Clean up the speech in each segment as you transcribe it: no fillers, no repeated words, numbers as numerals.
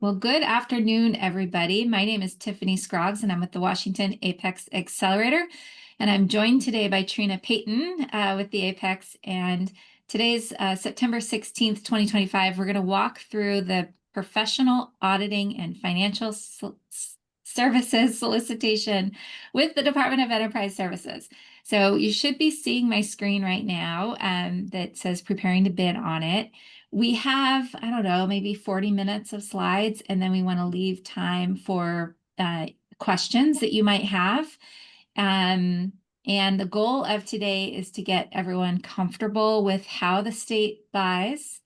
Well, good afternoon, everybody. My name is Tiffany Scroggs, and I'm with the Washington APEX Accelerator. And I'm joined today by Trina Payton with the APEX. And today's September 16th, 2025. We're going to walk through the professional auditing and financial services solicitation with the Department of Enterprise Services. So you should be seeing my screen right now that says preparing to bid on it. We have, I don't know, maybe 40 minutes of slides, and then we want to leave time for questions that you might have. And the goal of today is to get everyone comfortable with how the state buys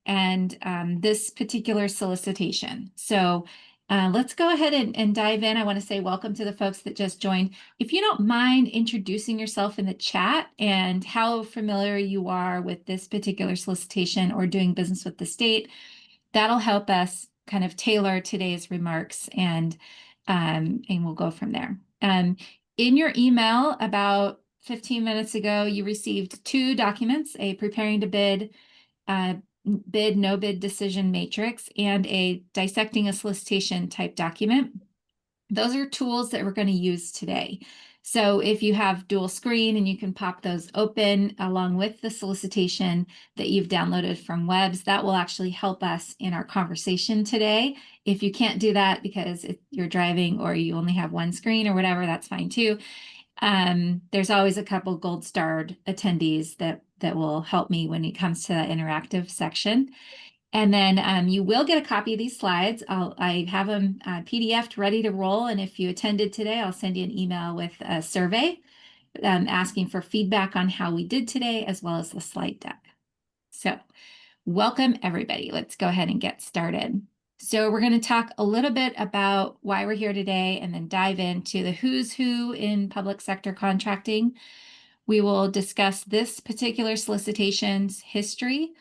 and this particular solicitation. So let's go ahead and dive in. I want to say welcome to the folks that just joined. If you don't mind introducing yourself in the chat and how familiar you are with this particular solicitation or doing business with the state, that'll help us kind of tailor today's remarks, and we'll go from there. In your email about 15 minutes ago, you received two documents, a preparing to bid bid, no bid decision matrix, and a dissecting a solicitation type document. Those are tools that we're going to use today. So if you have dual screen, and you can pop those open along with the solicitation that you've downloaded from Webs, that will actually help us in our conversation today. If you can't do that because you're driving or you only have one screen or whatever, that's fine too. There's always a couple gold starred attendees that will help me when it comes to that interactive section. And then you will get a copy of these slides. I have them PDF'd ready to roll. And if you attended today, I'll send you an email with a survey asking for feedback on how we did today, as well as the slide deck. So welcome, everybody. Let's go ahead and get started. So we're going to talk a little bit about why we're here today, and then dive into the who's who in public sector contracting. We will discuss this particular solicitation's history.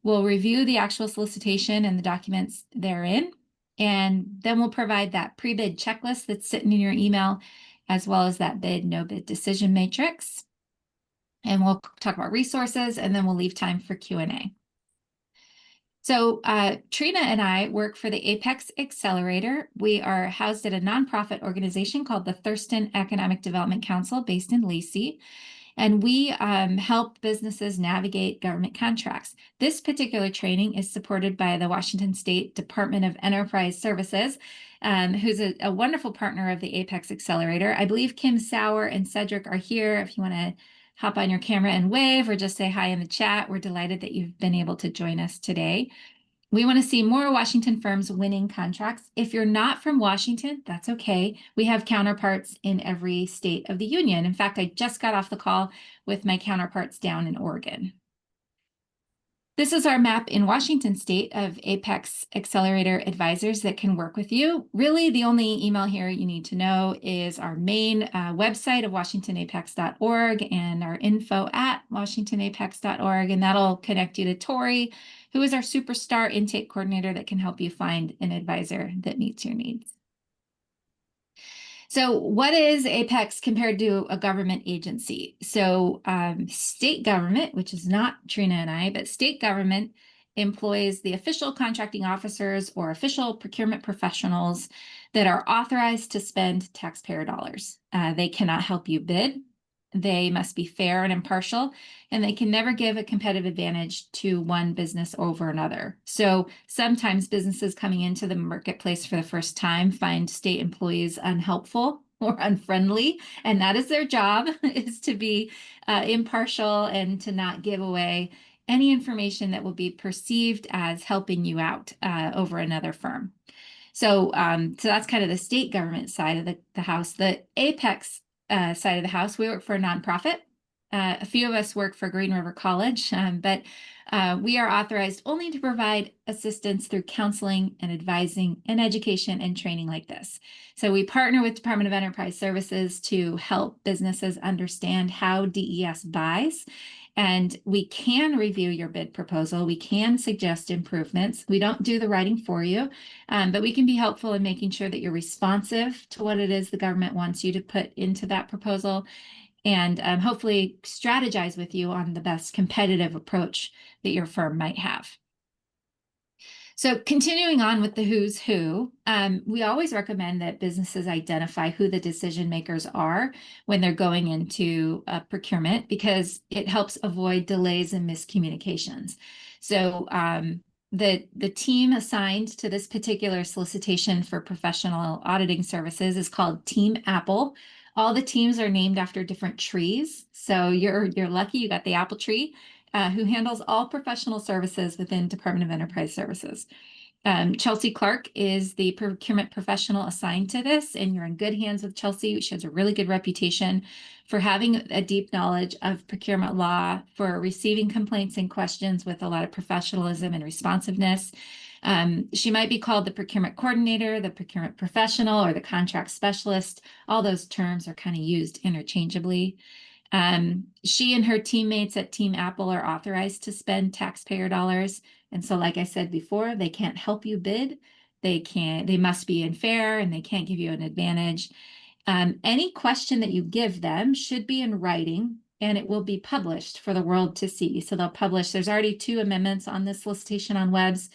We'll review the actual solicitation and the documents therein, and then we'll provide that pre-bid checklist that's sitting in your email, as well as that bid, no bid decision matrix. And we'll talk about resources, and then we'll leave time for Q&A. So Trina and I work for the APEX Accelerator. We are housed at a nonprofit organization called the Thurston Economic Development Council based in Lacey. And we help businesses navigate government contracts. This particular training is supported by the Washington State Department of Enterprise Services, who's a wonderful partner of the APEX Accelerator. I believe Kim Sauer and Cedric are here. If you want to hop on your camera and wave, or just say hi in the chat, we're delighted that you've been able to join us today. We want to see more Washington firms winning contracts. If you're not from Washington, that's okay. We have counterparts in every state of the union. In fact, I just got off the call with my counterparts down in Oregon. This is our map in Washington State of APEX Accelerator advisors that can work with you. Really, the only email here you need to know is our main website of washingtonapex.org and our info@washingtonapex.org, and that'll connect you to Tori, who is our superstar intake coordinator that can help you find an advisor that meets your needs. So what is APEX compared to a government agency? So state government, which is not Trina and I, but state government employs the official contracting officers or official procurement professionals that are authorized to spend taxpayer dollars. They cannot help you bid. They must be fair and impartial, and they can never give a competitive advantage to one business over another. So sometimes businesses coming into the marketplace for the first time find state employees unhelpful or unfriendly, and that is their job, is to be impartial and to not give away any information that will be perceived as helping you out over another firm. So that's kind of the state government side of the house. The APEX side of the house, we work for a nonprofit. A few of us work for Green River College, but we are authorized only to provide assistance through counseling and advising and education and training like this. So we partner with Department of Enterprise Services to help businesses understand how DES buys. And we can review your bid proposal. We can suggest improvements. We don't do the writing for you, but we can be helpful in making sure that you're responsive to what it is the government wants you to put into that proposal, and hopefully strategize with you on the best competitive approach that your firm might have. So continuing on with the who's who, we always recommend that businesses identify who the decision makers are when they're going into procurement, because it helps avoid delays and miscommunications. So the team assigned to this particular solicitation for professional auditing services is called Team Apple. All the teams are named after different trees. So you're lucky you got the apple tree, who handles all professional services within Department of Enterprise Services. Chelsea Clark is the procurement professional assigned to this, and you're in good hands with Chelsea. She has a really good reputation for having a deep knowledge of procurement law, for receiving complaints and questions with a lot of professionalism and responsiveness. She might be called the procurement coordinator, the procurement professional, or the contract specialist. All those terms are kind of used interchangeably. She and her teammates at Team Apple are authorized to spend taxpayer dollars. And so, like I said before, they can't help you bid. They must be fair, and they can't give you an advantage. Any question that you give them should be in writing, and it will be published for the world to see. So they'll publish, there's already 2 amendments on this solicitation on webs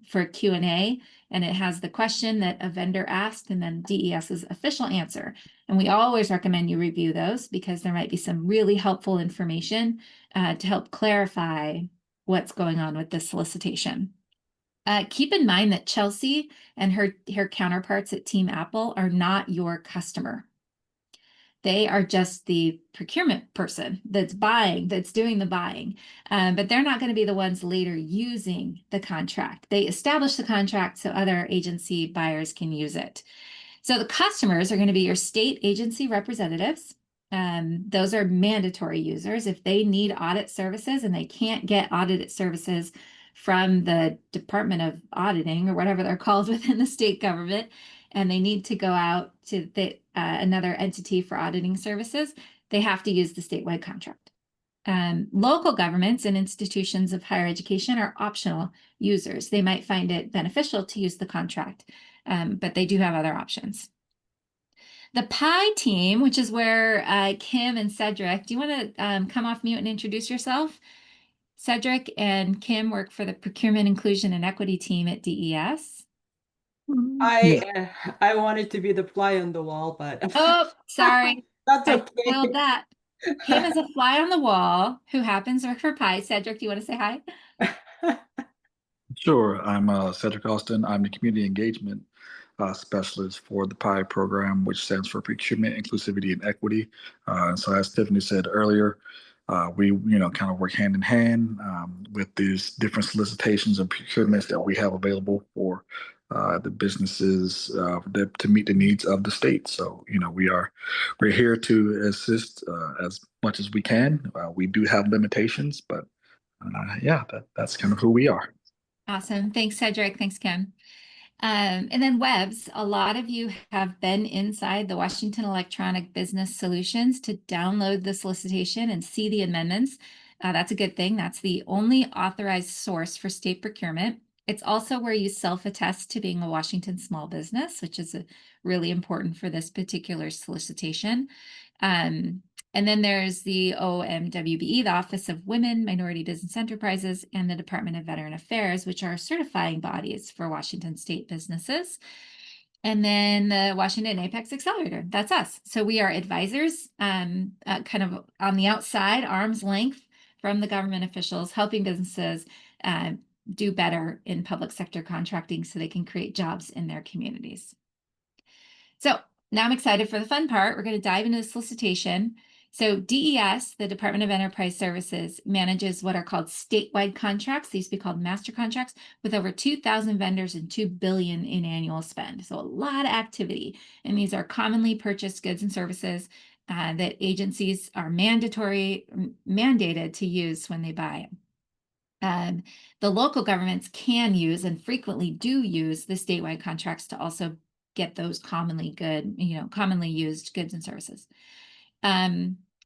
for Q&A, and it has the question that a vendor asked and then DES's official answer. And we always recommend you review those, because there might be some really helpful information to help clarify what's going on with this solicitation. Keep in mind that Chelsea and her counterparts at Team Apple are not your customer. They are just the procurement person that's doing the buying. But they're not going to be the ones later using the contract. They establish the contract so other agency buyers can use it. So the customers are going to be your state agency representatives. Those are mandatory users. If they need audit services and they can't get audited services from the Department of Auditing, or whatever they're called within the state government, and they need to go out to another entity for auditing services, they have to use the statewide contract. Local governments and institutions of higher education are optional users. They might find it beneficial to use the contract, but they do have other options. The PI team, which is where Kim and Cedric, do you want to come off mute and introduce yourself? Cedric and Kim work for the Procurement, Inclusion, and Equity team at DES. I wanted to be the fly on the wall, but Oh, sorry. that's I okay. spoiled that. Kim is a fly on the wall who happens to work for PI. Cedric, do you want to say hi? Sure. I'm Cedric Austin. I'm the community engagement specialist for the PI program, which stands for Procurement, Inclusivity, and Equity. And so, as Tiffany said earlier, we kind of work hand in hand with these different solicitations and procurements that we have available for the businesses to meet the needs of the state. So we're here to assist as much as we can. We do have limitations, but that's kind of who we are. Awesome. Thanks, Cedric. Thanks, Kim. And then webs, a lot of you have been inside the Washington Electronic Business Solutions to download the solicitation and see the amendments. That's a good thing. That's the only authorized source for state procurement. It's also where you self-attest to being a Washington small business, which is really important for this particular solicitation. And then there's the OMWBE, the Office of Women, Minority Business Enterprises, and the Department of Veteran Affairs, which are certifying bodies for Washington state businesses. And then the Washington APEX Accelerator, that's us. So we are advisors, kind of on the outside, arm's length from the government officials, helping businesses do better in public sector contracting so they can create jobs in their communities. So now I'm excited for the fun part. We're going to dive into the solicitation. So DES, the Department of Enterprise Services, manages what are called statewide contracts. These used to be called master contracts, with over 2,000 vendors and $2 billion in annual spend. So a lot of activity. And these are commonly purchased goods and services that agencies are mandated to use when they buy. The local governments can use, and frequently do use, the statewide contracts to also get those commonly used goods and services.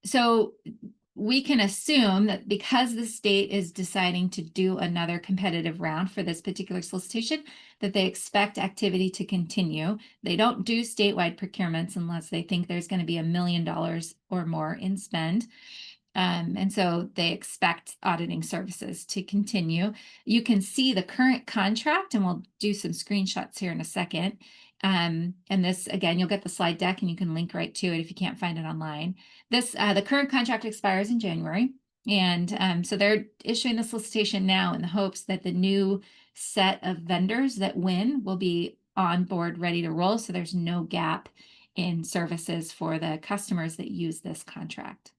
So we can assume that because the state is deciding to do another competitive round for this particular solicitation, that they expect activity to continue. They don't do statewide procurements unless they think there's going to be $1 million or more in spend. And so they expect auditing services to continue. You can see the current contract, and we'll do some screenshots here in a second. And this, again, you'll get the slide deck and you can link right to it if you can't find it online. This, the current contract expires in January. And so they're issuing the solicitation now in the hopes that the new set of vendors that win will be on board, ready to roll. So there's no gap in services for the customers that use this contract.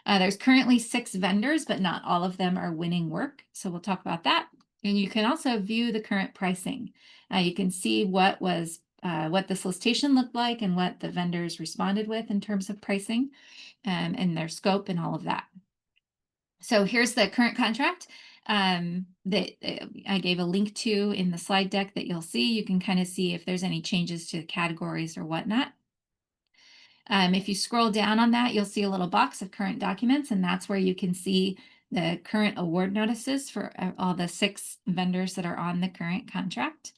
There's currently 6 vendors, but not all of them are winning work. So we'll talk about that. And you can also view the current pricing. You can see what the solicitation looked like and what the vendors responded with in terms of pricing and their scope and all of that. So here's the current contract that I gave a link to in the slide deck that you'll see. You can kind of see if there's any changes to the categories or whatnot. If you scroll down on that, you'll see a little box of current documents, and that's where you can see the current award notices for all the 6 vendors that are on the current contract.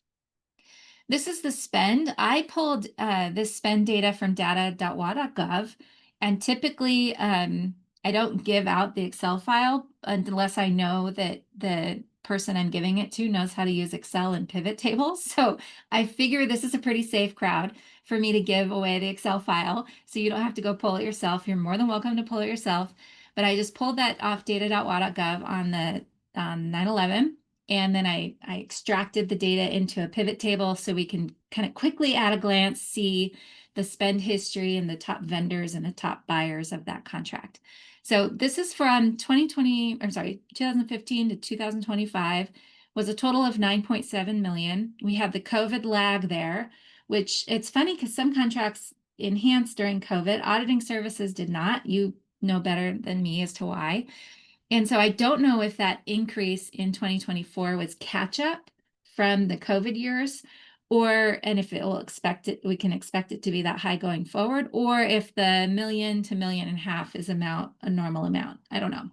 This is the spend. I pulled this spend data from data.wa.gov, and typically I don't give out the Excel file unless I know that the person I'm giving it to knows how to use Excel and pivot tables. So I figure this is a pretty safe crowd for me to give away the Excel file. So you don't have to go pull it yourself. You're more than welcome to pull it yourself. But I just pulled that off data.wa.gov on the 9/11. And then I extracted the data into a pivot table so we can kind of quickly at a glance see the spend history and the top vendors and the top buyers of that contract. So this is from 2015 to 2025, was a total of 9.7 million. We have the COVID lag there, which it's funny because some contracts enhanced during COVID. Auditing services did not. You know better than me as to why. And so I don't know if that increase in 2024 was catch up from the COVID years, and if it will we can expect it to be that high going forward, or if the $1 million to $1.5 million is a normal amount. I don't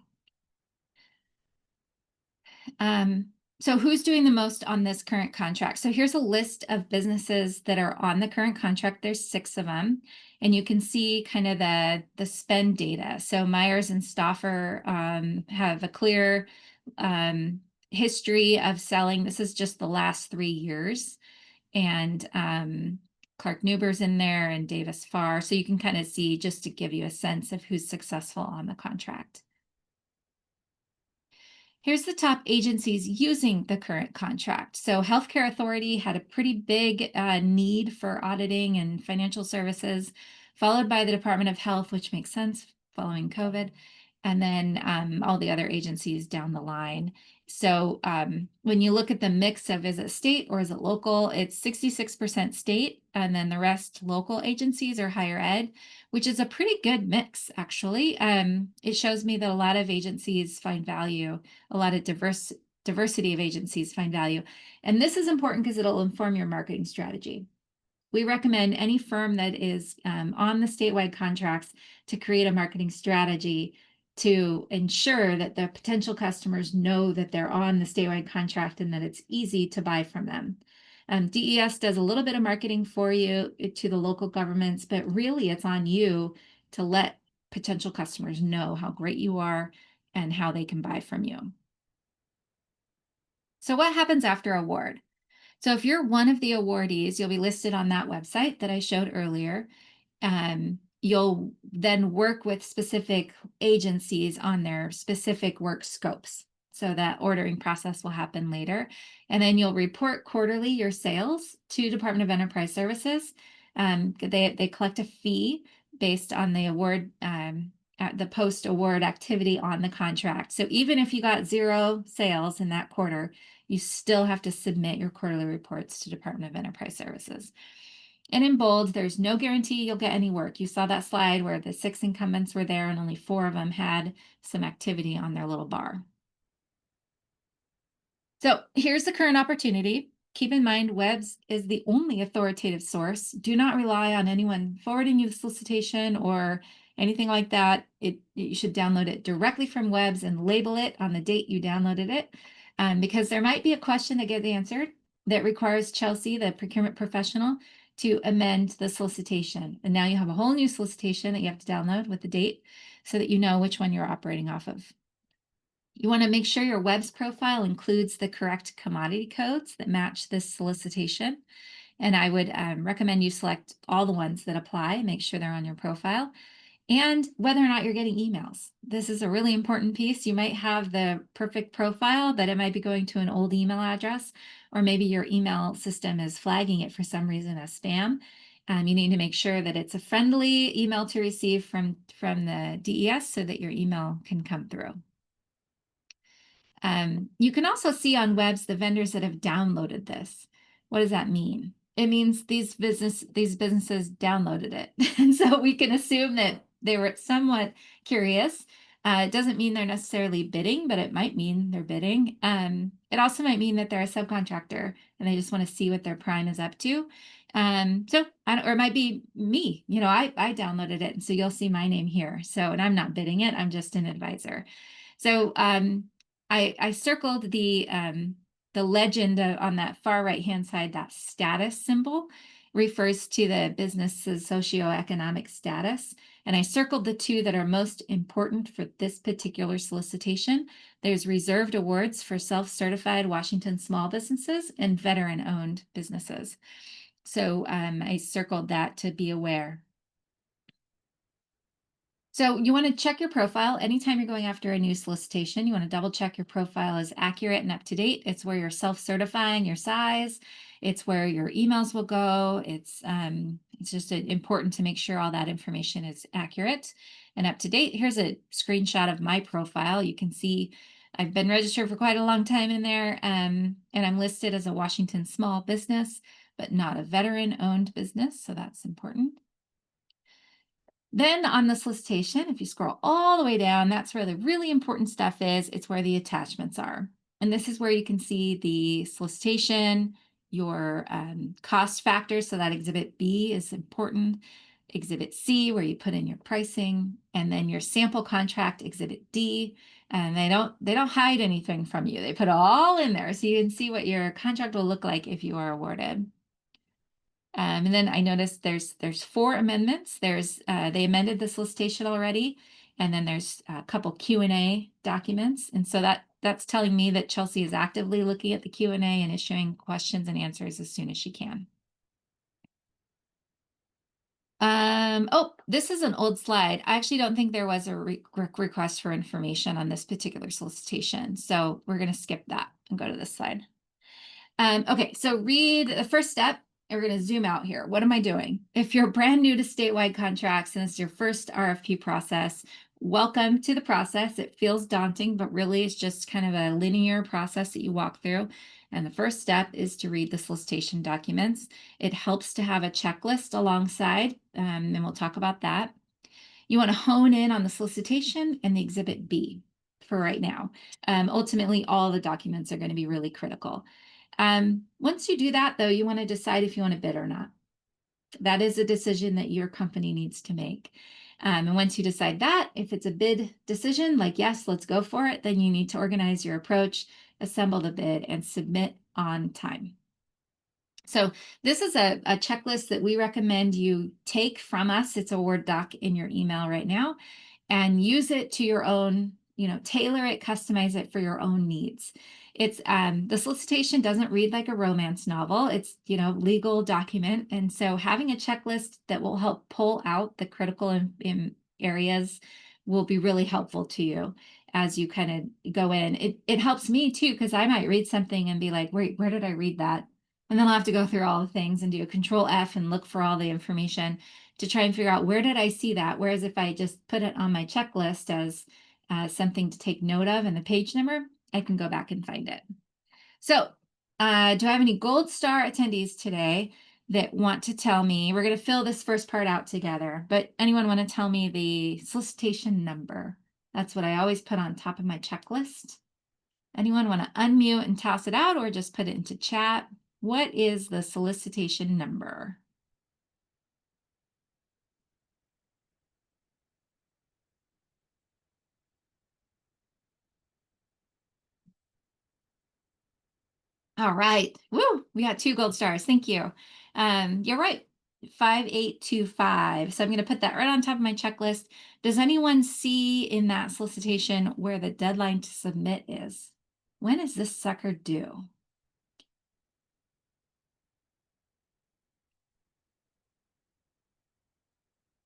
know. So who's doing the most on this current contract? So here's a list of businesses that are on the current contract. There's 6 of them. And you can see kind of the spend data. So Myers and Stauffer have a clear history of selling. This is just the last 3 years. And Clark Newber's in there and Davis Farr. So you can kind of see, just to give you a sense of who's successful on the contract. Here's the top agencies using the current contract. So Healthcare Authority had a pretty big need for auditing and financial services, followed by the Department of Health, which makes sense following COVID, and then all the other agencies down the line. So when you look at the mix of is it state or is it local, it's 66% state, and then the rest local agencies or higher ed, which is a pretty good mix, actually. It shows me that a lot of agencies find value, a lot of diversity of agencies find value. And this is important because it'll inform your marketing strategy. We recommend any firm that is on the statewide contracts to create a marketing strategy to ensure that the potential customers know that they're on the statewide contract and that it's easy to buy from them. DES does a little bit of marketing for you to the local governments, but really it's on you to let potential customers know how great you are and how they can buy from you. So what happens after award? So if you're one of the awardees, you'll be listed on that website that I showed earlier. You'll then work with specific agencies on their specific work scopes. So that ordering process will happen later. And then you'll report quarterly your sales to Department of Enterprise Services. They collect a fee based on the award, the post-award activity on the contract. So even if you got 0 sales in that quarter, you still have to submit your quarterly reports to Department of Enterprise Services. And in bold, there's no guarantee you'll get any work. You saw that slide where the 6 incumbents were there and only 4 of them had some activity on their little bar. So here's the current opportunity. Keep in mind, WEBS is the only authoritative source. Do not rely on anyone forwarding you the solicitation or anything like that. You should download it directly from WEBS and label it on the date you downloaded it, because there might be a question that gets answered that requires Chelsea, the procurement professional, to amend the solicitation. And now you have a whole new solicitation that you have to download with the date. so that you know which one you're operating off of. You want to make sure your web's profile includes the correct commodity codes that match this solicitation. And I would recommend you select all the ones that apply, make sure they're on your profile, and whether or not you're getting emails. This is a really important piece. You might have the perfect profile, but it might be going to an old email address, or maybe your email system is flagging it for some reason as spam. You need to make sure that it's a friendly email to receive from the DES so that your email can come through. You can also see on webs the vendors that have downloaded this. What does that mean? It means these businesses downloaded it. And so we can assume that they were somewhat curious. It doesn't mean they're necessarily bidding, but it might mean they're bidding. It also might mean that they're a subcontractor and they just want to see what their prime is up to. Or it might be me, I downloaded it. And so you'll see my name here. So, and I'm not bidding it. I'm just an advisor. So, I circled the legend on that far right-hand side. That status symbol refers to the business's socioeconomic status. And I circled the two that are most important for this particular solicitation. There's reserved awards for self-certified Washington small businesses and veteran-owned businesses. So I circled that to be aware. So you want to check your profile anytime you're going after a new solicitation. You want to double check your profile is accurate and up to date. It's where you're self-certifying your size. It's where your emails will go. It's just important to make sure all that information is accurate and up to date. Here's a screenshot of my profile. You can see I've been registered for quite a long time in there, and I'm listed as a Washington small business, but not a veteran-owned business, so that's important. Then on the solicitation, if you scroll all the way down, that's where the really important stuff is. It's where the attachments are. And this is where you can see the solicitation, your cost factors. So that Exhibit B is important. Exhibit C, where you put in your pricing, and then your sample contract, Exhibit D. And they don't hide anything from you. They put it all in there so you can see what your contract will look like if you are awarded. And then I noticed there's 4 amendments. They amended the solicitation already, and then there's a couple Q&A documents. And so that's telling me that Chelsea is actively looking at the Q&A and issuing questions and answers as soon as she can. Oh, this is an old slide. I actually don't think there was a request for information on this particular solicitation. So we're going to skip that and go to this slide. Okay, so read the first step. We're going to zoom out here. What am I doing? If you're brand new to statewide contracts and it's your first RFP process, welcome to the process. It feels daunting, but really it's just kind of a linear process that you walk through. And the first step is to read the solicitation documents. It helps to have a checklist alongside, and we'll talk about that. You want to hone in on the solicitation and the Exhibit B for right now. Ultimately, all the documents are going to be really critical. Once you do that, though, you want to decide if you want to bid or not. That is a decision that your company needs to make. And once you decide that, if it's a bid decision, like, yes, let's go for it, then you need to organize your approach, assemble the bid, and submit on time. So this is a checklist that we recommend you take from us. It's a Word doc in your email right now, and use it to your own, tailor it, customize it for your own needs. It's the solicitation doesn't read like a romance novel. It's, legal document. And so having a checklist that will help pull out the critical areas will be really helpful to you as you kind of go in. It helps me too, because I might read something and be like, wait, where did I read that? And then I'll have to go through all the things and do a Control F and look for all the information to try and figure out where did I see that? Whereas if I just put it on my checklist as something to take note of and the page number, I can go back and find it. So do I have any Gold Star attendees today that want to tell me? We're going to fill this first part out together, but anyone want to tell me the solicitation number? That's what I always put on top of my checklist. Anyone want to unmute and toss it out or just put it into chat? What is the solicitation number? All right. Woo, we got 2 gold stars. Thank you. You're right. 5825. So I'm going to put that right on top of my checklist. Does anyone see in that solicitation where the deadline to submit is? When is this sucker due?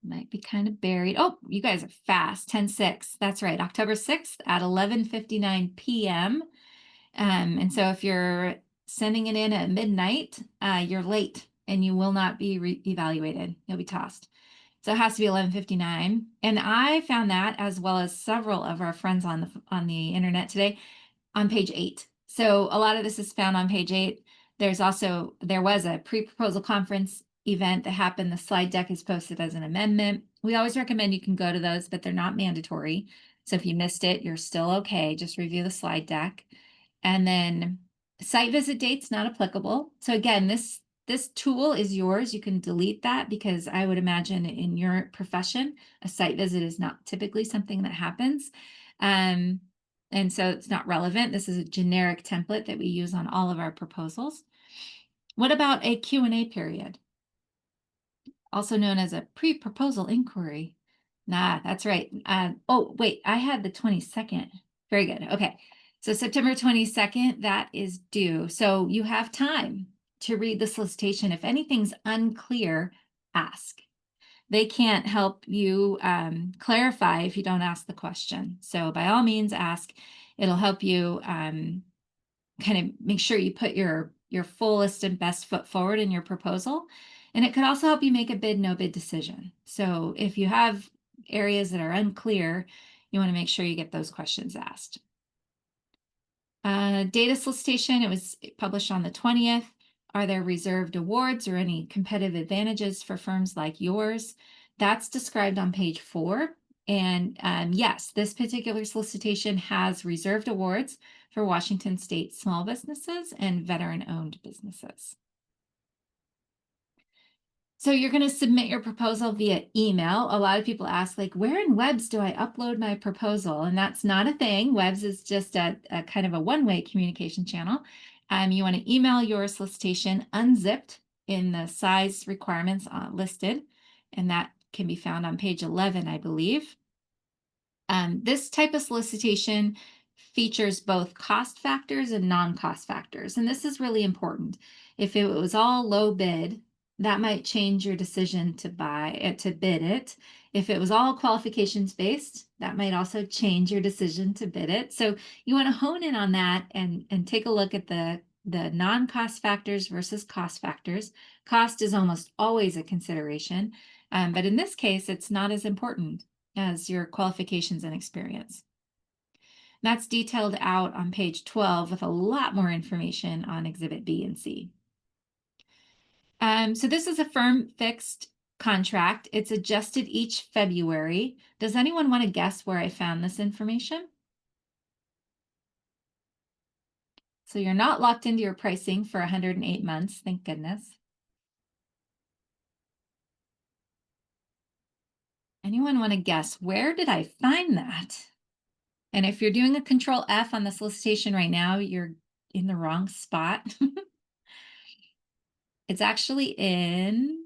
Might be kind of buried. Oh, you guys are fast. 10/6. That's right. October 6th at 11:59 p.m. And so if you're sending it in at midnight, you're late and you will not be evaluated. You'll be tossed. So it has to be 11:59. And I found that, as well as several of our friends on the internet today, on page 8. So a lot of this is found on page 8. There was a pre-proposal conference event that happened. The slide deck is posted as an amendment. We always recommend you can go to those, but they're not mandatory. So if you missed it, you're still okay. Just review the slide deck. And then site visit dates not applicable. So again, this tool is yours. You can delete that, because I would imagine in your profession, a site visit is not typically something that happens. And so it's not relevant. This is a generic template that we use on all of our proposals. What about a Q&A period? Also known as a pre-proposal inquiry. Nah, that's right. Oh, wait, I had the 22nd. Very good. Okay. So September 22nd, that is due. So you have time to read the solicitation. If anything's unclear, ask. They can't help you clarify if you don't ask the question. So by all means, ask. It'll help you kind of make sure you put your fullest and best foot forward in your proposal. And it could also help you make a bid, no bid decision. So if you have areas that are unclear, you want to make sure you get those questions asked. Data solicitation, it was published on the 20th. Are there reserved awards or any competitive advantages for firms like yours? That's described on page 4. And yes, this particular solicitation has reserved awards for Washington State small businesses and veteran-owned businesses. So you're going to submit your proposal via email. A lot of people ask, like, where in Webs do I upload my proposal? And that's not a thing. Webs is just a kind of a one-way communication channel. You want to email your solicitation unzipped in the size requirements listed, and that can be found on page 11, I believe. This type of solicitation features both cost factors and non-cost factors, and this is really important. If it was all low bid, that might change your decision to bid it. If it was all qualifications based, that might also change your decision to bid it. So you want to hone in on that and take a look at the non-cost factors versus cost factors. Cost is almost always a consideration, but in this case, it's not as important as your qualifications and experience. That's detailed out on page 12 with a lot more information on Exhibit B and C. So this is a firm fixed contract. It's adjusted each February. Does anyone want to guess where I found this information? So you're not locked into your pricing for 108 months, thank goodness. Anyone want to guess, where did I find that? And if you're doing a Control F on the solicitation right now, you're in the wrong spot. It's actually in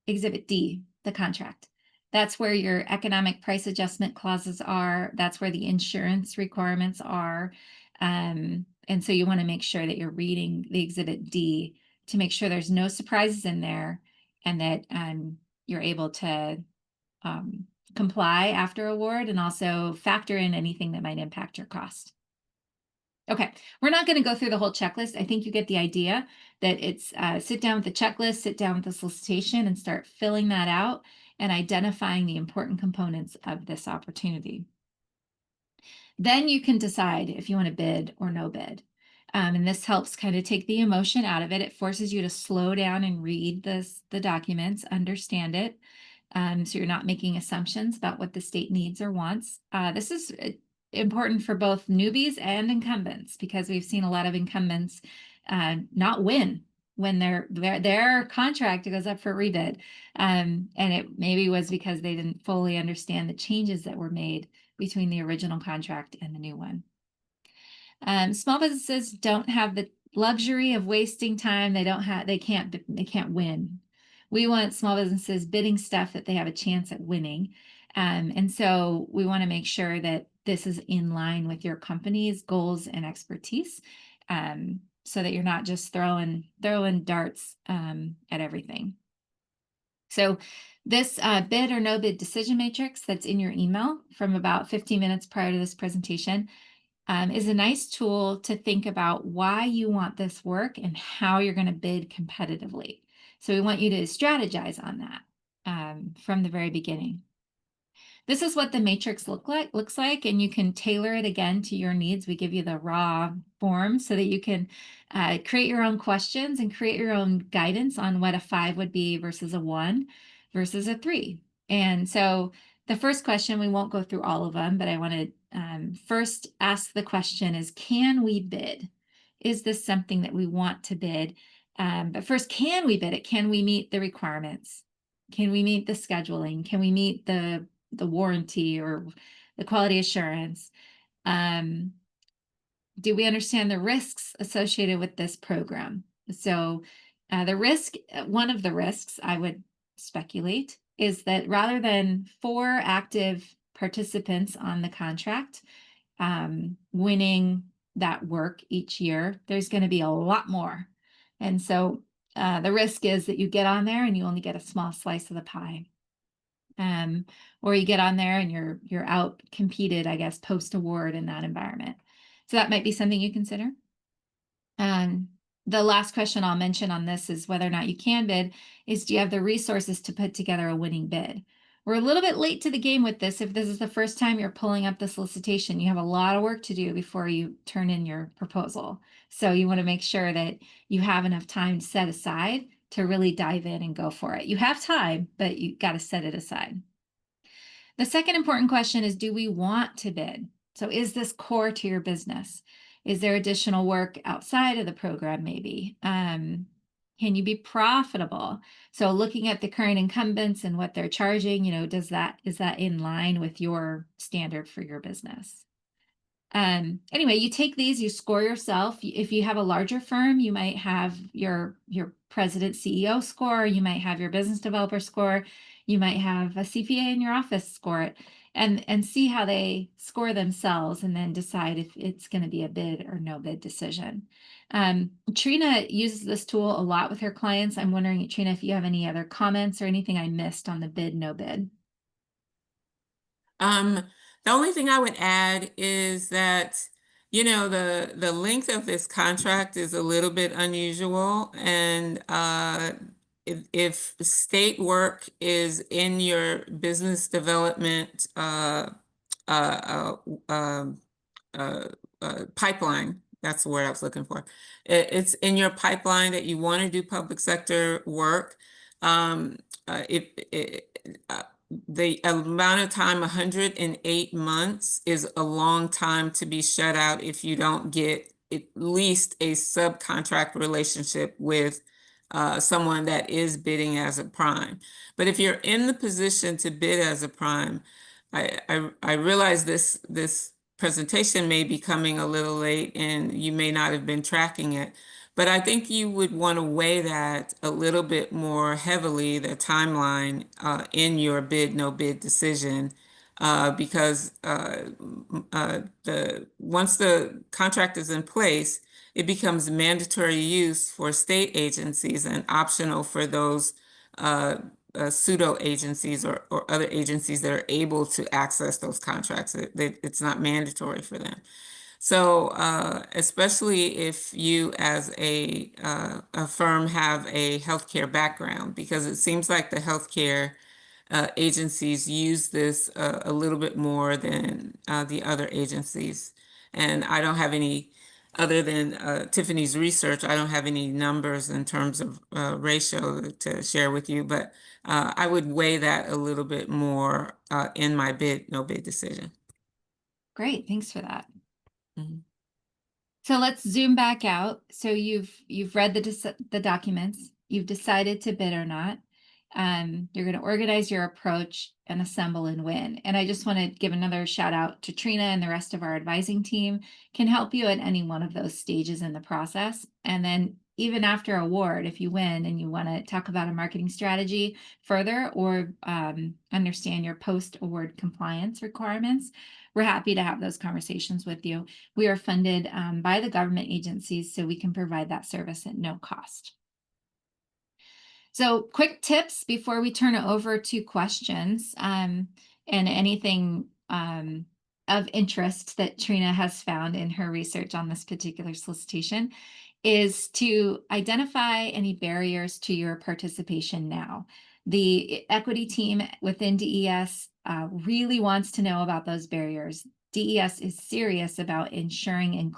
Exhibit D, the contract. That's where your economic price adjustment clauses are. That's where the insurance requirements are. And so you want to make sure that you're reading the Exhibit D to make sure there's no surprises in there, and that you're able to comply after award, and also factor in anything that might impact your cost. Okay, we're not going to go through the whole checklist. I think you get the idea that it's sit down with the checklist, sit down with the solicitation, and start filling that out and identifying the important components of this opportunity. Then you can decide if you want to bid or no bid. And this helps kind of take the emotion out of it. It forces you to slow down and read the documents, understand it. So you're not making assumptions about what the state needs or wants. This is important for both newbies and incumbents, because we've seen a lot of incumbents not win when their contract goes up for rebid. And it maybe was because they didn't fully understand the changes that were made between the original contract and the new one. Small businesses don't have the luxury of wasting time. They can't win. We want small businesses bidding stuff that they have a chance at winning. And so we want to make sure that this is in line with your company's goals and expertise, so that you're not just throwing darts at everything. So this bid or no bid decision matrix that's in your email from about 15 minutes prior to this presentation is a nice tool to think about why you want this work and how you're going to bid competitively. So we want you to strategize on that from the very beginning. This is what the matrix looks like, and you can tailor it again to your needs. We give you the raw form so that you can create your own questions and create your own guidance on what a 5 would be versus a 1 versus a 3. And so the first question, we won't go through all of them, but I want to first ask the question is, can we bid? Is this something that we want to bid? But first, can we bid it? Can we meet the requirements? Can we meet the scheduling? Can we meet the warranty or the quality assurance? Do we understand the risks associated with this program? So one of the risks I would speculate is that rather than 4 active participants on the contract winning that work each year, there's going to be a lot more. And so the risk is that you get on there and you only get a small slice of the pie. Or you get on there and you're out competed, I guess, post-award in that environment. So that might be something you consider. The last question I'll mention on this is whether or not you can bid is, do you have the resources to put together a winning bid? We're a little bit late to the game with this. If this is the first time you're pulling up the solicitation, you have a lot of work to do before you turn in your proposal. So you want to make sure that you have enough time set aside to really dive in and go for it. You have time, but you got to set it aside. The second important question is, do we want to bid? So is this core to your business? Is there additional work outside of the program maybe? Can you be profitable? So looking at the current incumbents and what they're charging, is that in line with your standard for your business? Anyway, you take these, you score yourself. If you have a larger firm, you might have your president CEO score, you might have your business developer score, you might have a CPA in your office score it, and see how they score themselves, and then decide if it's going to be a bid or no bid decision. Trina uses this tool a lot with her clients. I'm wondering, Trina, if you have any other comments or anything I missed on the bid, no bid. The only thing I would add is that, the length of this contract is a little bit unusual. And if state work is in your business development pipeline, that's the word I was looking for. It's in your pipeline that you want to do public sector work. The amount of time, 108 months, is a long time to be shut out if you don't get at least a subcontract relationship with someone that is bidding as a prime. But if you're in the position to bid as a prime, I realize this presentation may be coming a little late and you may not have been tracking it, but I think you would want to weigh that a little bit more heavily, the timeline in your bid, no bid decision, because once the contract is in place, it becomes mandatory use for state agencies and optional for those pseudo agencies or other agencies that are able to access those contracts. It's not mandatory for them. So especially if you as a firm have a healthcare background, because it seems like the healthcare agencies use this a little bit more than the other agencies. And I don't have any, other than Tiffany's research, I don't have any numbers in terms of ratio to share with you, but I would weigh that a little bit more in my bid, no bid decision. Great, thanks for that. Mm-hmm. So let's zoom back out. So you've read the documents, you've decided to bid or not. You're going to organize your approach and assemble and win. And I just want to give another shout out to Trina and the rest of our advising team can help you at any one of those stages in the process. And then even after award, if you win and you want to talk about a marketing strategy further or understand your post-award compliance requirements, we're happy to have those conversations with you. We are funded by the government agencies, so we can provide that service at no cost. So quick tips before we turn it over to questions and anything of interest that Trina has found in her research on this particular solicitation is to identify any barriers to your participation now. The equity team within DES really wants to know about those barriers. DES is serious about ensuring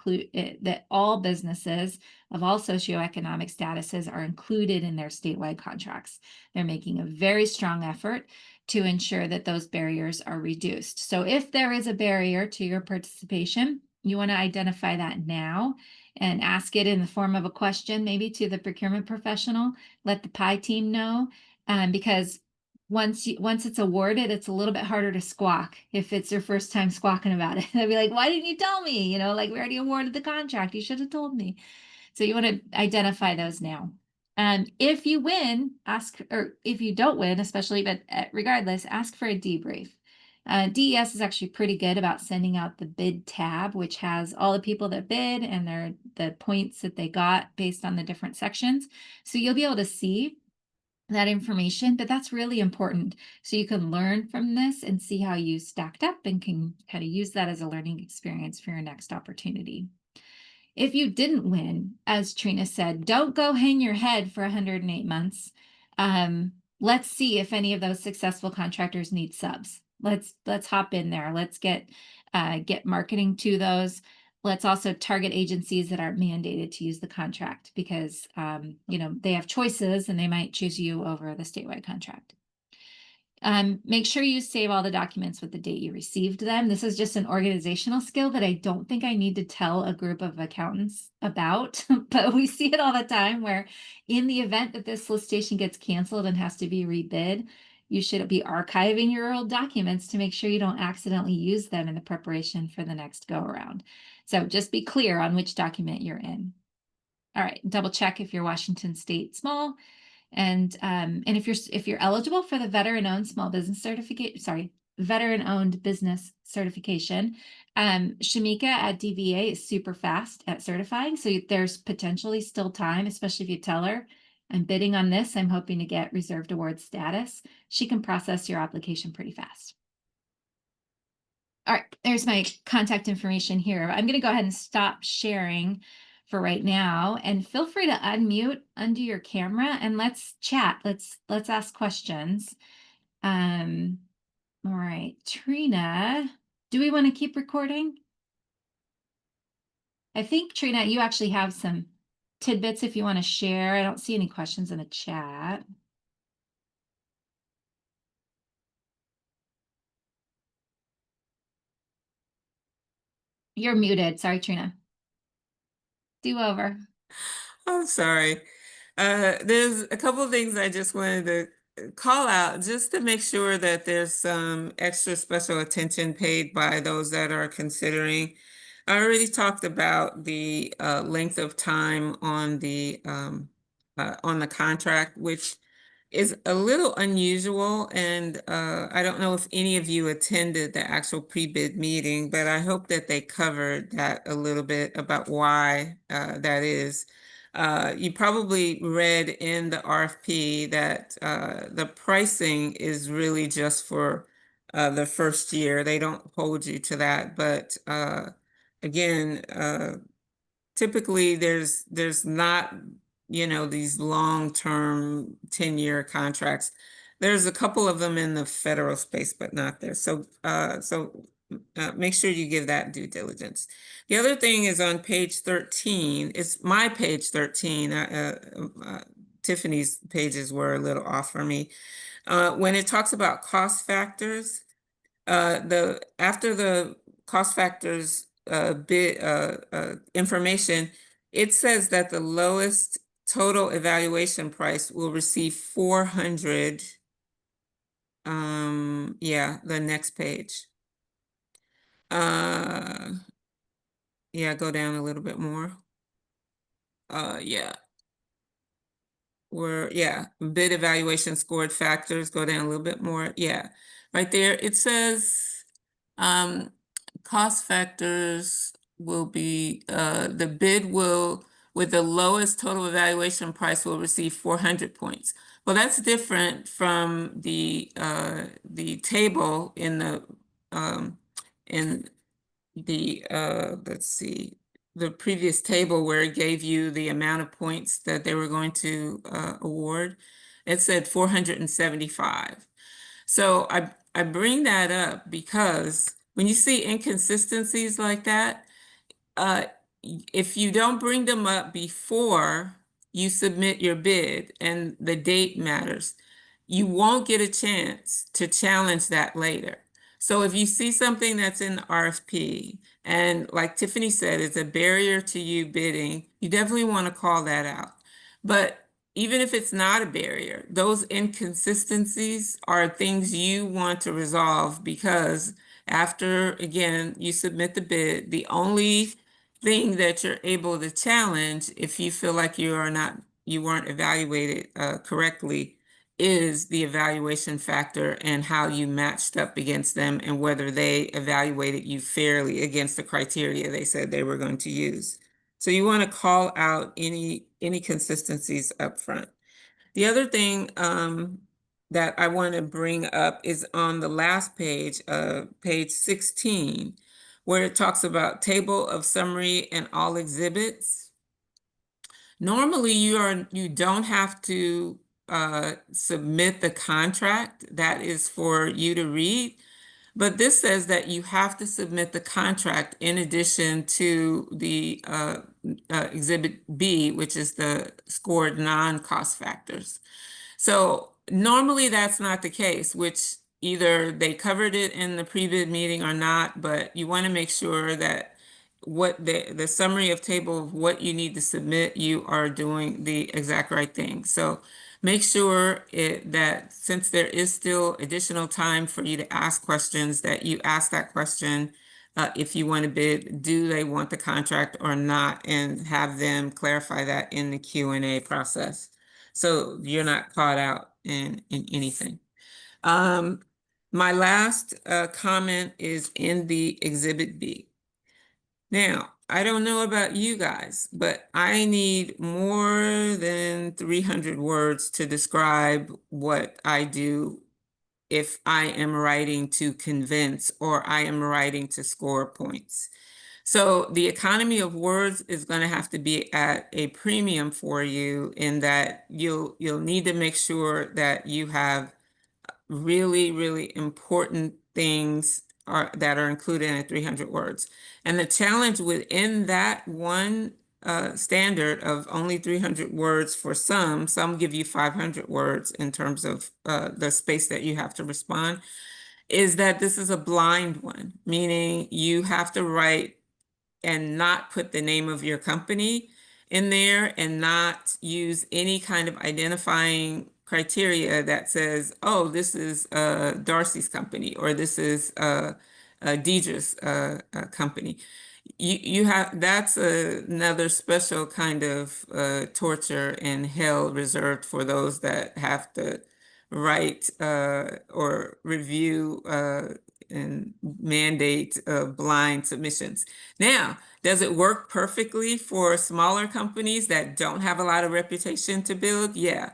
that all businesses of all socioeconomic statuses are included in their statewide contracts. They're making a very strong effort to ensure that those barriers are reduced. So if there is a barrier to your participation, you want to identify that now and ask it in the form of a question, maybe to the procurement professional. Let the PI team know, because once it's awarded, it's a little bit harder to squawk if it's your first time squawking about it. They'll be like, "Why didn't you tell me? You know, like, we already awarded the contract. You should have told me." So you want to identify those now. And if you win, or if you don't win, especially, but regardless, ask for a debrief. DES is actually pretty good about sending out the bid tab, which has all the people that bid and the points that they got based on the different sections. So you'll be able to see that information, but that's really important. So you can learn from this and see how you stacked up and can kind of use that as a learning experience for your next opportunity. If you didn't win, as Trina said, don't go hang your head for 108 months. Let's see if any of those successful contractors need subs. Let's hop in there. Let's get marketing to those. Let's also target agencies that aren't mandated to use the contract because they have choices and they might choose you over the statewide contract. Make sure you save all the documents with the date you received them. This is just an organizational skill that I don't think I need to tell a group of accountants about, but we see it all the time where in the event that this solicitation gets canceled and has to be rebid, you should be archiving your old documents to make sure you don't accidentally use them in the preparation for the next go around. So just be clear on which document you're in. All right, double check if you're Washington State small. And if you're eligible for the veteran-owned small business certificate, veteran-owned business certification, Shamika at DVA is super fast at certifying. So there's potentially still time, especially if you tell her, "I'm bidding on this. I'm hoping to get reserved award status." She can process your application pretty fast. All right, there's my contact information here. I'm going to go ahead and stop sharing for right now, and feel free to unmute, undo your camera, and let's chat. Let's ask questions. All right, Trina, do we want to keep recording? I think, Trina, you actually have some tidbits if you want to share. I don't see any questions in the chat. You're muted. Sorry, Trina. Do over. I'm sorry. There's a couple of things I just wanted to call out just to make sure that there's some extra special attention paid by those that are considering. I already talked about the length of time on the contract, which is a little unusual, and I don't know if any of you attended the actual pre-bid meeting, but I hope that they covered that a little bit about why that is. You probably read in the RFP that the pricing is really just for the first year. They don't hold you to that, but again, typically there's not these long-term 10-year contracts. There's a couple of them in the federal space, but not there. So make sure you give that due diligence. The other thing is on page 13. It's my page 13. Tiffany's pages were a little off for me. When it talks about cost factors, after the cost factors information, it says that the lowest total evaluation price will receive 400. Yeah, the next page. Yeah, go down a little bit more. Yeah. yeah, bid evaluation scored factors, go down a little bit more. Yeah, right there, it says cost factors will be, the bid will, with the lowest total evaluation price will receive 400 points. Well, that's different from the table in the, let's see, the previous table where it gave you the amount of points that they were going to award. It said 475. So I bring that up because when you see inconsistencies like that, if you don't bring them up before you submit your bid, and the date matters, you won't get a chance to challenge that later. So if you see something that's in the RFP, and like Tiffany said, it's a barrier to you bidding, you definitely want to call that out. But even if it's not a barrier, those inconsistencies are things you want to resolve, because after, again, you submit the bid, the only thing that you're able to challenge if you feel like you weren't evaluated correctly is the evaluation factor and how you matched up against them and whether they evaluated you fairly against the criteria they said they were going to use. So you want to call out any consistencies up front. The other thing that I want to bring up is on the last page, page 16, where it talks about table of summary and all exhibits. Normally, you don't have to submit the contract that is for you to read, but this says that you have to submit the contract in addition to the Exhibit B, which is the scored non-cost factors. So normally that's not the case, which either they covered it in the pre-bid meeting or not, but you want to make sure that what the summary of table of what you need to submit, you are doing the exact right thing. So make sure that since there is still additional time for you to ask questions, that you ask that question if you want to bid, do they want the contract or not, and have them clarify that in the Q&A process, so you're not caught out in anything. My last comment is in the Exhibit B. Now, I don't know about you guys, but I need more than 300 words to describe what I do if I am writing to convince or I am writing to score points. So the economy of words is going to have to be at a premium for you, in that you'll need to make sure that you have really, really important things that are included in 300 words. And the challenge within that one standard of only 300 words for some give you 500 words in terms of the space that you have to respond, is that this is a blind one, meaning you have to write and not put the name of your company in there and not use any kind of identifying criteria that says, oh, this is Darcy's company, or this is Deidre's company. You have, that's another special kind of torture and hell reserved for those that have to write or review and mandate blind submissions. Now, does it work perfectly for smaller companies that don't have a lot of reputation to build? Yeah,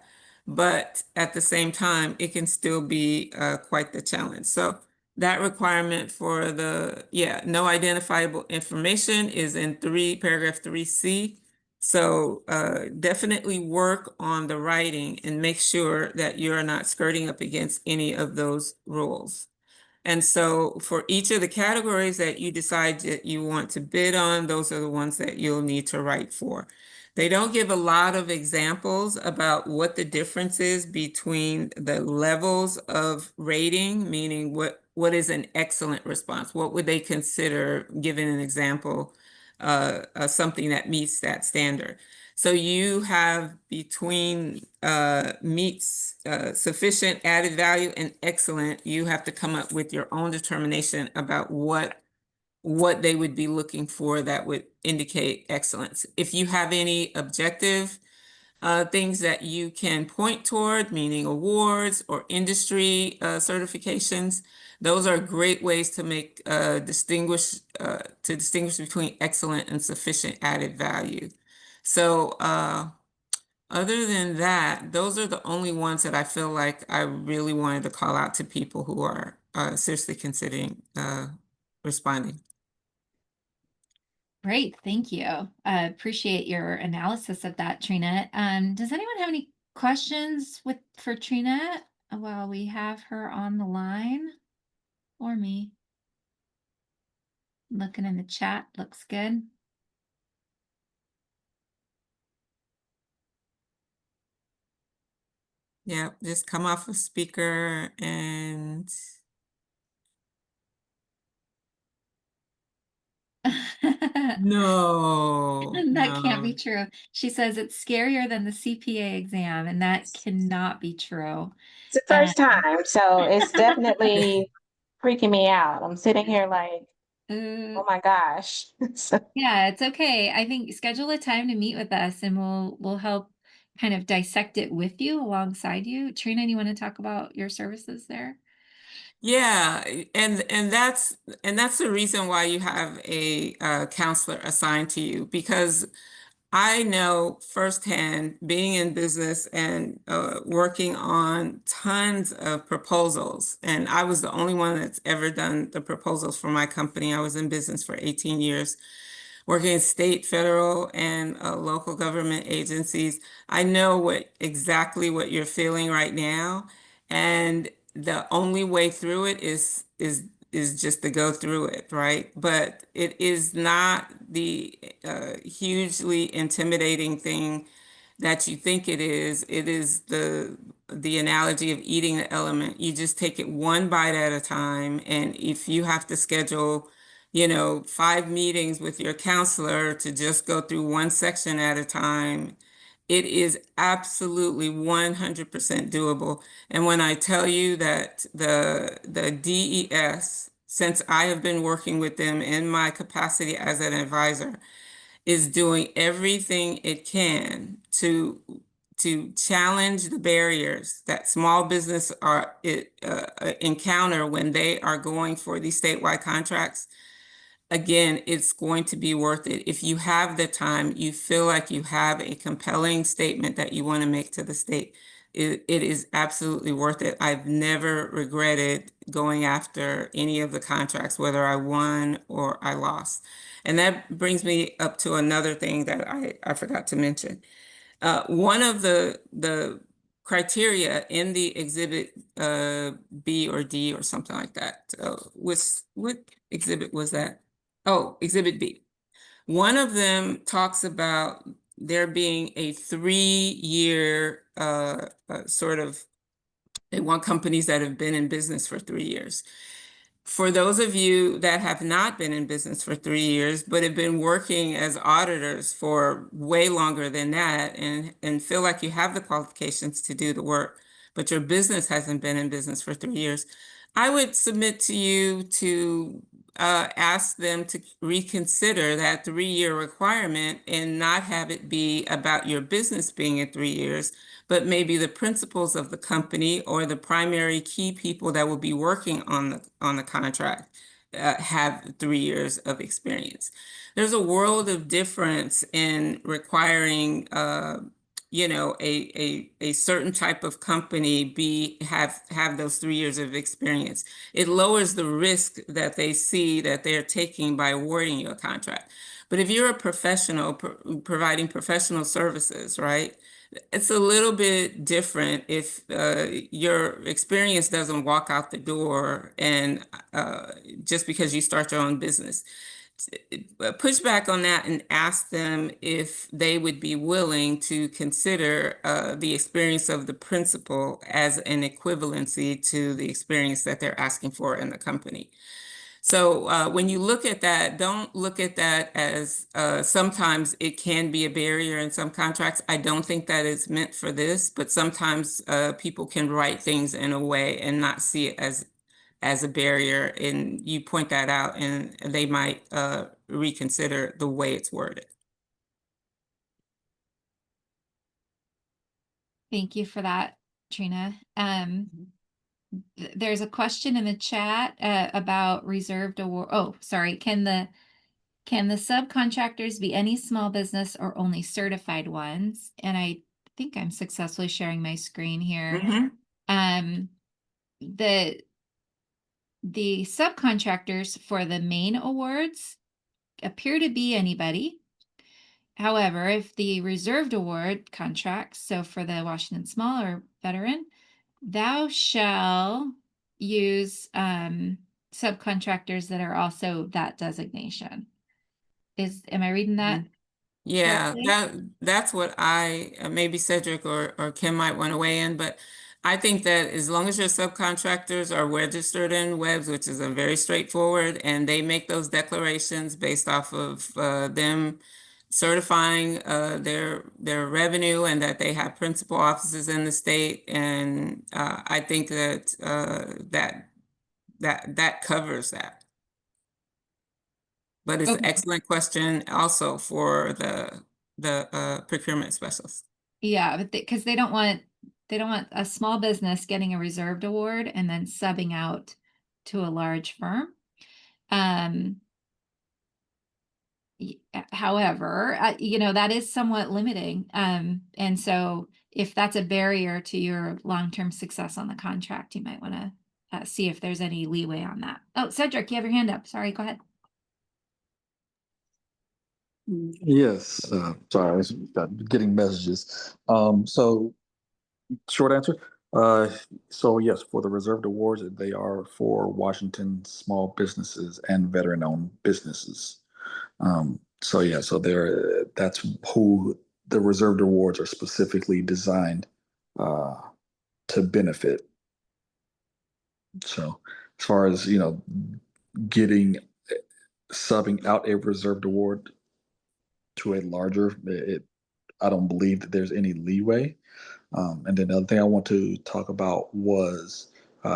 but at the same time, it can still be quite the challenge. So that requirement for the, no identifiable information is in paragraph 3C. So definitely work on the writing and make sure that you're not skirting up against any of those rules. And so for each of the categories that you decide that you want to bid on, those are the ones that you'll need to write for. They don't give a lot of examples about what the difference is between the levels of rating, meaning what is an excellent response? What would they consider, given an example, something that meets that standard? So you have between meets sufficient added value and excellent, you have to come up with your own determination about what they would be looking for that would indicate excellence. If you have any objective things that you can point toward, meaning awards or industry certifications. Those are great ways to make distinguish between excellent and sufficient added value. So other than that, those are the only ones that I feel like I really wanted to call out to people who are seriously considering responding. Great, thank you. Appreciate your analysis of that, Trina. Does anyone have any questions for Trina while we have her on the line? Or me? Looking in the chat, looks good. Yeah, just come off a speaker and no, That can't be no. true. She says it's scarier than the CPA exam, and that cannot be true. It's the first time, so it's definitely freaking me out. I'm sitting here like, oh my gosh. So, Yeah, it's okay. I think schedule a time to meet with us and we'll help kind of dissect it with you alongside you. Trina, do you want to talk about your services there? Yeah, and that's the reason why you have a counselor assigned to you, because I know firsthand, being in business and working on tons of proposals, and I was the only one that's ever done the proposals for my company. I was in business for 18 years, working in state, federal, and local government agencies. I know exactly what you're feeling right now, and the only way through it is just to go through it, right? But it is not the hugely intimidating thing that you think it is. It is the analogy of eating the element. You just take it one bite at a time, and if you have to schedule 5 meetings with your counselor to just go through one section at a time, it is absolutely 100% doable. And when I tell you that the DES, since I have been working with them in my capacity as an advisor, is doing everything it can to challenge the barriers that small business encounter when they are going for these statewide contracts. Again, it's going to be worth it. If you have the time, you feel like you have a compelling statement that you want to make to the state, it is absolutely worth it. I've never regretted going after any of the contracts, whether I won or I lost. And that brings me up to another thing that I forgot to mention. One of the criteria in the exhibit B or D or something like that, what exhibit was that? Oh, exhibit B. One of them talks about there being a 3-year they want companies that have been in business for 3 years. For those of you that have not been in business for 3 years, but have been working as auditors for way longer than that and feel like you have the qualifications to do the work, but your business hasn't been in business for 3 years, I would submit to you to ask them to reconsider that 3-year requirement and not have it be about your business being in 3 years, but maybe the principals of the company or the primary key people that will be working on the contract have 3 years of experience. There's a world of difference in requiring a certain type of company have those 3 years of experience. It lowers the risk that they see that they're taking by awarding you a contract. But if you're a professional providing professional services, right? It's a little bit different if your experience doesn't walk out the door and just because you start your own business. Push back on that and ask them if they would be willing to consider the experience of the principal as an equivalency to the experience that they're asking for in the company. So when you look at that, don't look at that as sometimes it can be a barrier in some contracts. I don't think that it's meant for this, but sometimes people can write things in a way and not see it as a barrier, and you point that out and they might reconsider the way it's worded. Thank you for that, Trina. There's a question in the chat about reserved award. Oh, sorry. Can the subcontractors be any small business or only certified ones? And I think I'm successfully sharing my screen here. Mhm. The subcontractors for the main awards appear to be anybody. However, if the reserved award contracts, so for the Washington Small or veteran, thou shall use subcontractors that are also that designation. Am I reading that? Yeah, correctly? that's what maybe Cedric or Kim might want to weigh in, but I think that as long as your subcontractors are registered in WEBs, which is a very straightforward, and they make those declarations based off of them certifying their revenue and that they have principal offices in the state, and I think that that covers that. But it's an excellent question also for the procurement specialist. Yeah, but because they don't want a small business getting a reserved award and then subbing out to a large firm. However, that is somewhat limiting. And so if that's a barrier to your long-term success on the contract, you might want to see if there's any leeway on that. Oh, Cedric, you have your hand up. Sorry, go ahead. Yes, sorry, I was getting messages. So short answer. So yes, for the reserved awards, they are for Washington small businesses and veteran-owned businesses. So yeah, so that's who the reserved awards are specifically designed to benefit. So as far as getting subbing out a reserved award to a larger, I don't believe that there's any leeway. And then the other thing I want to talk about was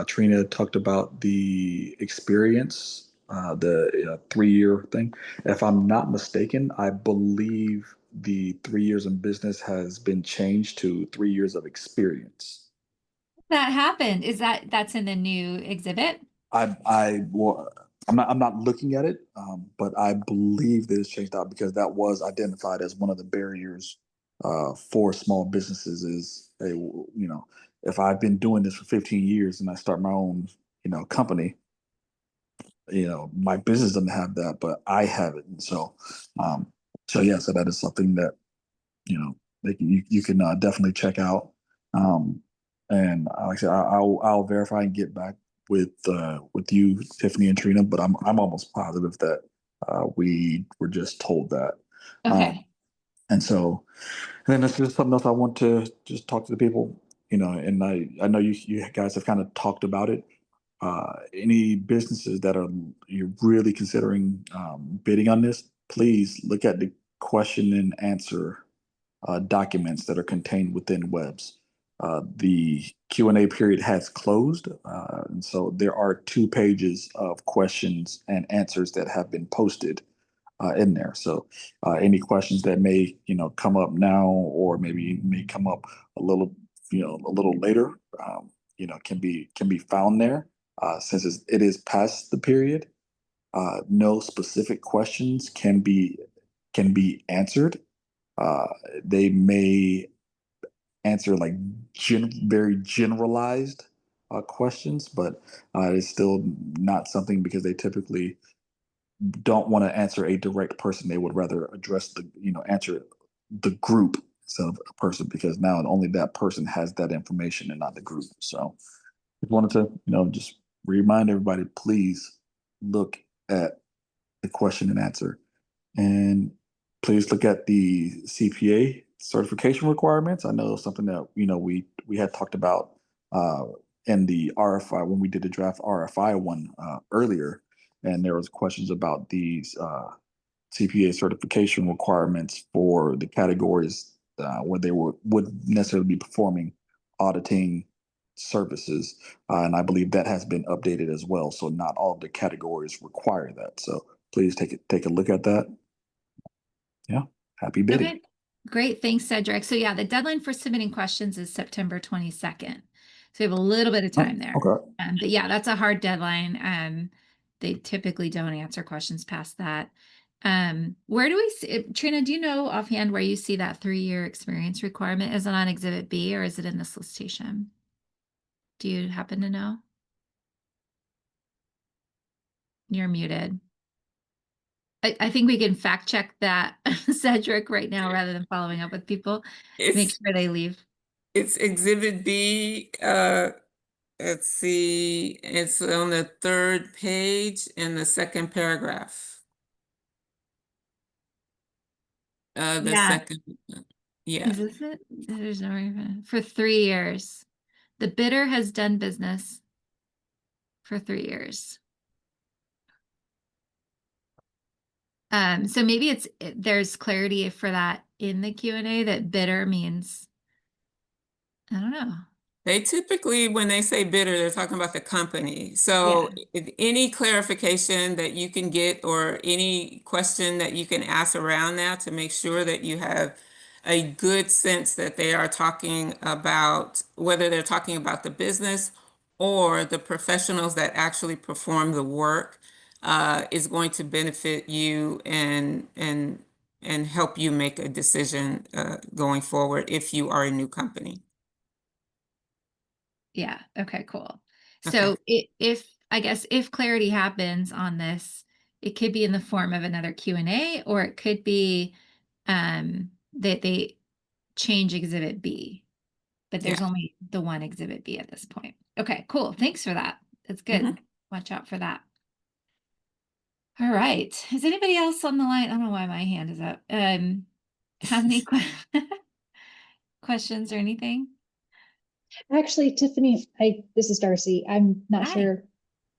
Trina talked about the experience, the 3-year thing. If I'm not mistaken, I believe the 3 years in business has been changed to 3 years of experience. That happened. That's in the new exhibit? Well, I'm not looking at it, but I believe that it's changed out because that was identified as one of the barriers for small businesses. Is if I've been doing this for 15 years and I start my own company, my business doesn't have that, but I have it, and so yeah, so that is something that you can definitely check out. And like I said, I'll verify and get back with you, Tiffany and Trina, but I'm almost positive that we were just told that. Okay. And so, and then this is something else I want to just talk to the people, and I know you guys have kind of talked about it. Any businesses that you're really considering bidding on this, please look at the question and answer documents that are contained within WEBs. The Q&A period has closed, and so there are 2 pages of questions and answers that have been posted in there. So any questions that may come up now or maybe may come up a little later, can be found there. Since it is past the period, no specific questions can be answered. They may answer like very generalized questions, but it's still not something because they typically don't want to answer a direct person. They would rather address answer the group instead of a person because now only that person has that information and not the group. So I wanted to, just remind everybody, please look at the question and answer. And please look at the CPA certification requirements. I know something that we had talked about in the RFI when we did the draft RFI one earlier, and there was questions about these CPA certification requirements for the categories where they would necessarily be performing auditing services, and I believe that has been updated as well. So not all of the categories require that. So please take a look at that. Yeah, happy bidding. Okay. Great, thanks, Cedric. So yeah, the deadline for submitting questions is September 22nd. So we have a little bit of time there. Okay. But yeah, that's a hard deadline. They typically don't answer questions past that. Where do we see, Trina, do you know offhand where you see that 3-year experience requirement? Is it on Exhibit B or is it in the solicitation? Do you happen to know? You're muted. I think we can fact check that, Cedric, right now, rather than following up with people. Make sure they leave. It's Exhibit B. Let's see, it's on the 3rd page in the 2nd paragraph. The Yeah. second, yeah. Is this it? There's no reason. For 3 years. The bidder has done business for 3 years. So maybe there's clarity for that in the Q&A that bidder means, I don't know. They typically, when they say bidder, they're talking about the company. So if any clarification that you can get or any question that you can ask around that to make sure that you have a good sense that they are talking about, whether they're talking about the business or the professionals that actually perform the work, is going to benefit you and help you make a decision going forward if you are a new company. Yeah. Okay, cool. Okay. So if clarity happens on this, it could be in the form of another Q&A, or it could be that they change Exhibit B, but there's only the one Exhibit B at this point. Okay, cool. Thanks for that. That's good. Watch out for that. All right. Is anybody else on the line? I don't know why my hand is up. Have any questions or anything? Actually, Tiffany, this is Darcy. I'm not Hi. sure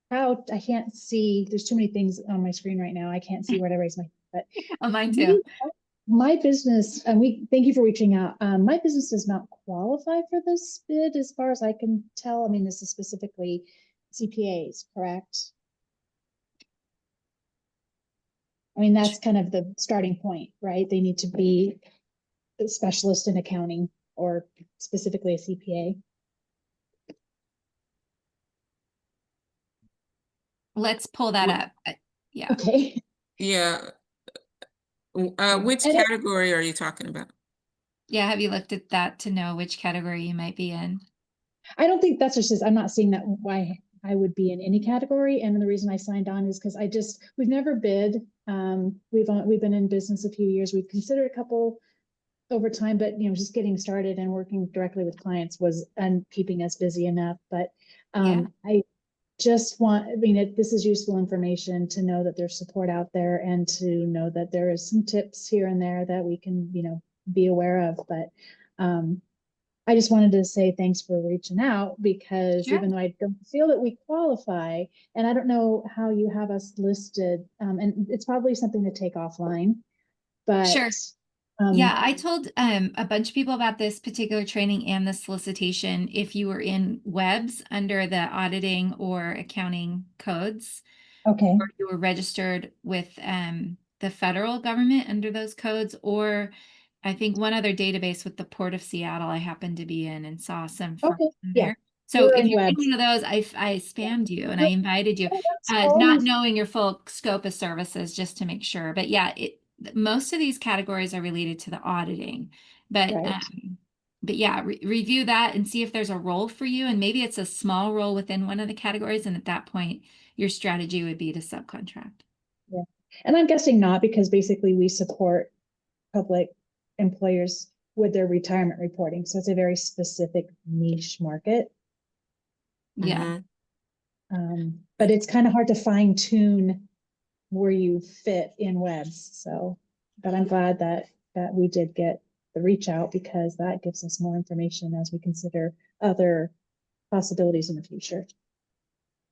how, I can't see, there's too many things on my screen right now. I can't see where to raise my hand, but Oh, mine too. my business, and thank you for reaching out. My business does not qualify for this bid as far as I can tell. I mean, this is specifically CPAs, correct? I mean, that's kind of the starting point, right? They need to be a specialist in accounting or specifically a CPA. Let's pull that up. Yeah. Okay. Yeah. Which And category are you talking about? Yeah. Have you looked at that to know which category you might be in? I don't think that's just, I'm not seeing that why I would be in any category. And the reason I signed on is because we've never bid. We've been in business a few years. We've considered a couple over time, but just getting started and working directly with clients was and keeping us busy enough. But I just this is useful information to know that there's support out there and to know that there is some tips here and there that we can, be aware of. But I just wanted to say thanks for reaching out, because even though I don't feel that we qualify, and I don't know how you have us listed, and it's probably something to take offline, but yeah, I told a bunch of people about this particular training and the solicitation. If you were in webs under the auditing or accounting codes, okay, or you were registered with the federal government under those codes, or I think one other database with the Port of Seattle I happened to be in and saw some from there. So if you're in one of those, I spammed you and I invited you, not knowing your full scope of services, just to make sure. But yeah, most of these categories are related to the auditing, but yeah, review that and see if there's a role for you, and maybe it's a small role within one of the categories, and at that point your strategy would be to subcontract. Yeah, and I'm guessing not, because basically we support public employers with their retirement reporting, so it's a very specific niche market. Yeah. But it's kind of hard to fine tune where you fit in webs. So, but I'm glad that we did get the reach out, because that gives us more information as we consider other possibilities in the future.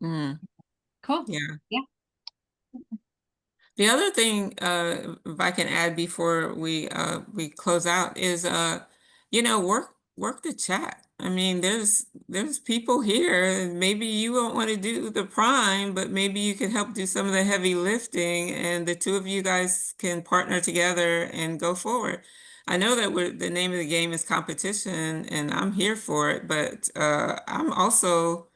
Cool. Yeah. The other thing, if I can add before we close out, is work the chat. I mean, there's people here. Maybe you won't want to do the prime, but maybe you can help do some of the heavy lifting, and the two of you guys can partner together and go forward. I know that the name of the game is competition, and I'm here for it, but I'm also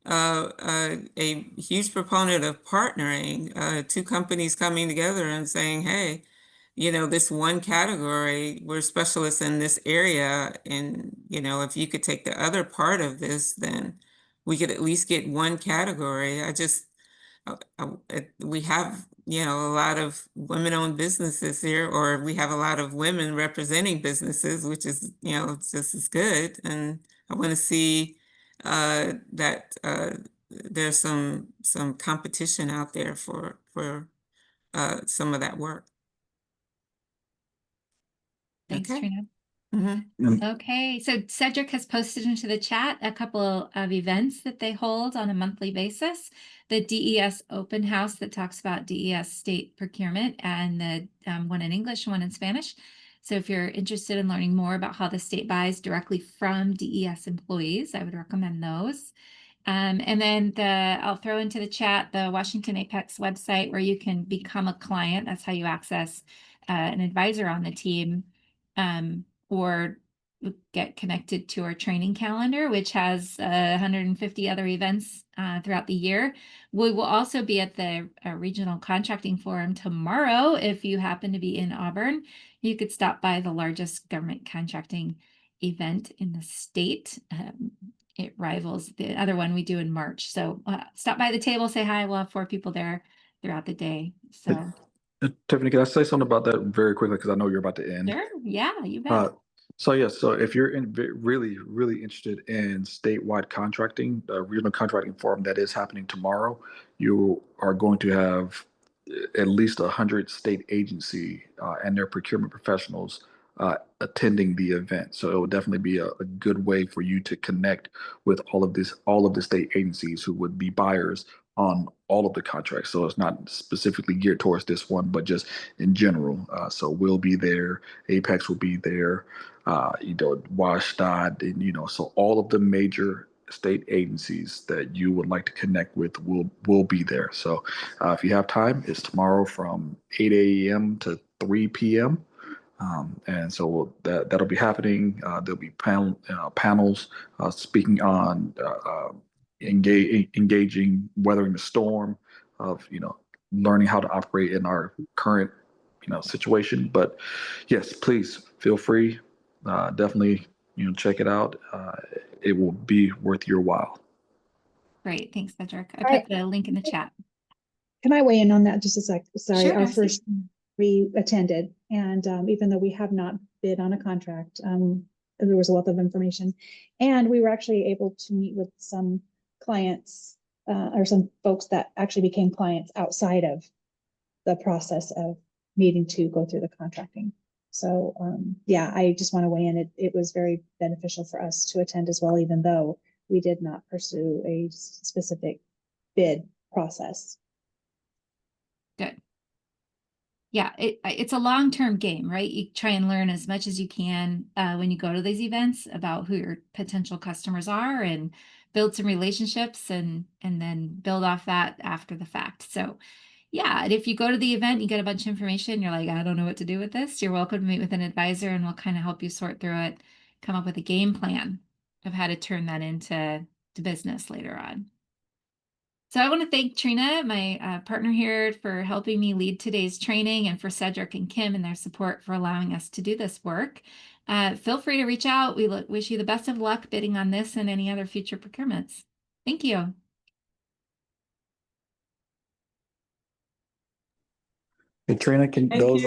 a huge proponent of partnering, two companies coming together and saying, hey, this one category, we're specialists in this area, and, if you could take the other part of this, then we could at least get one category. We have, a lot of women-owned businesses here, or we have a lot of women representing businesses, which is, just as good. And I want to see that there's some competition out there for some of that work. Thanks, Okay. Trina. Mm-hmm. Okay, so Cedric has posted into the chat a couple of events that they hold on a monthly basis. The DES open house that talks about DES state procurement, and the one in English, one in Spanish. So if you're interested in learning more about how the state buys directly from DES employees, I would recommend those. And then I'll throw into the chat the Washington APEX website where you can become a client. That's how you access an advisor on the team, or get connected to our training calendar, which has 150 other events throughout the year. We will also be at the Regional Contracting Forum tomorrow. If you happen to be in Auburn, you could stop by the largest government contracting event in the state. It rivals the other one we do in March. So stop by the table, say hi. We'll have 4 people there throughout the day. So Tiffany, can I say something about that very quickly? Because I know you're about to end. sure, yeah, you bet. So if you're really, really interested in statewide contracting, the regional contracting forum that is happening tomorrow, you are going to have at least 100 state agency and their procurement professionals attending the event. So it will definitely be a good way for you to connect with all of the state agencies who would be buyers on all of the contracts. So it's not specifically geared towards this one, but just in general. So we'll be there. APEX will be there. WashDOT, and so all of the major state agencies that you would like to connect with will be there. So if you have time, it's tomorrow from 8 a.m. to 3 p.m. And so that'll be happening. There'll be panels speaking on engaging, weathering the storm of learning how to operate in our current situation. But yes, please feel free. Definitely check it out. It will be worth your while. Great, thanks, Cedric. I put the link in the chat. Can I weigh in on that just a sec? Sorry, Sure, our Darcy. first we attended, and even though we have not bid on a contract, there was a wealth of information, and we were actually able to meet with some clients or some folks that actually became clients outside of the process of needing to go through the contracting. So yeah, I just want to weigh in. It was very beneficial for us to attend as well, even though we did not pursue a specific bid process. Good. Yeah, it's a long-term game, right? You try and learn as much as you can when you go to these events about who your potential customers are, and build some relationships, and then build off that after the fact. So yeah, and if you go to the event, you get a bunch of information, you're like, I don't know what to do with this, you're welcome to meet with an advisor, and we'll kind of help you sort through it, come up with a game plan of how to turn that into business later on. So I want to thank Trina, my partner here, for helping me lead today's training, and for Cedric and Kim and their support for allowing us to do this work. Feel free to reach out. We wish you the best of luck bidding on this and any other future procurements. Thank you. Hey, Trina, can Thank those